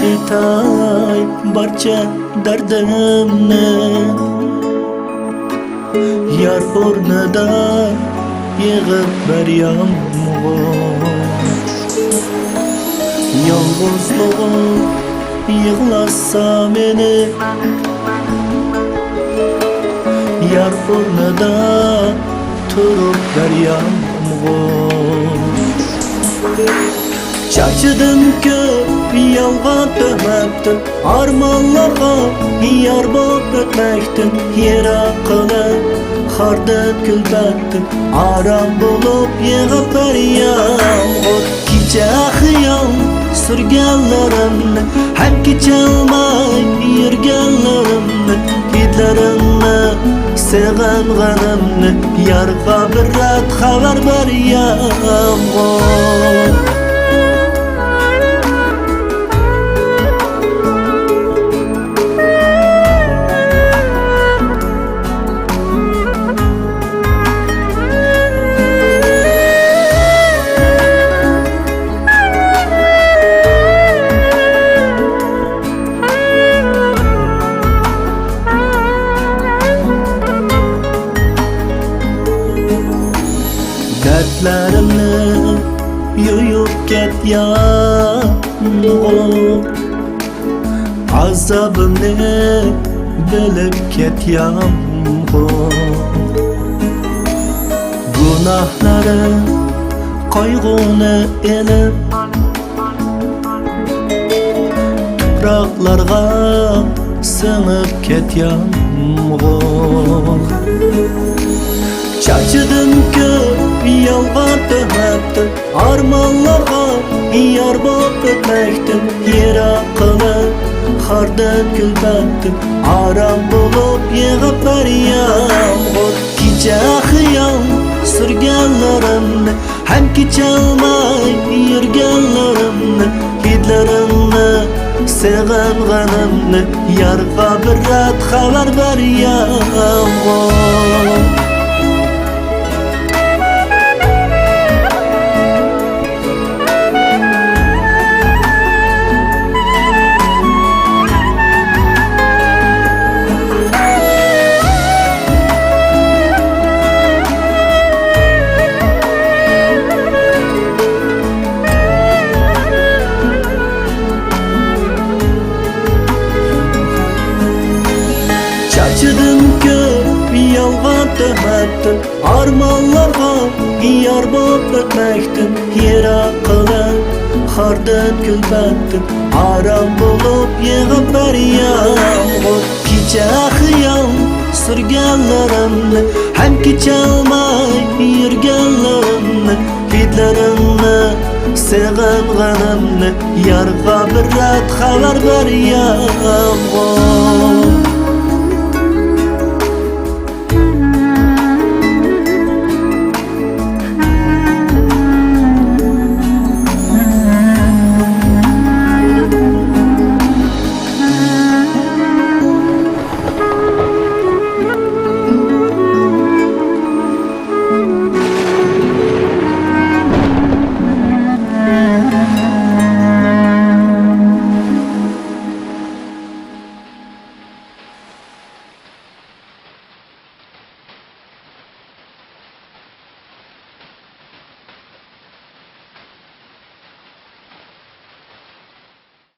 Etay barcha dardimni yar o'rnida yig'ib bir yomg'ir yolg'izligim yig'lasa meni yar o'rnida turib bir yomg'ir charchadim ko'p yolg'on to'kmakdan armonlarga yor bo'lib o'tmakdan yiroq qilib xordan kulbatdan aram bo'lib yig'ib bir yomg'ir kecha xiyol surganlarimni ham kecholmay yurganlarimni hidlarimni seg'inganimni yarga bir rat xabar ber yomg'ir dertlerimni yuyup ket yağmur azabımni bilip ket yağmur günahlarım qayg'uni elib tuproqlarga singib ket yağmur charchadim ko'p yolg'on to'kmakdan armonlarga yor bo'lib o'tmakdan yiroq qilib xordan kulbatdan aram bo'lib yig'ib bir yomg'ir kecha xiyol surganlarimni ham kecholmay yurganlarimni hidlarimni seg'inganimni yarga bir rat xabar ber yomg'ir charchadim ko'p yolg'on to'kmakdan armonlarga yor bo'lib o'tmakdan yiroq qilib xordan kulbatdan aram bo'lib yig'ib bir yomg'ir kecha xiyol surganlarimni ham kecholmay yurganlarimni hidlarimni seg'inganimni yarga bir rat xabar ber yomg'ir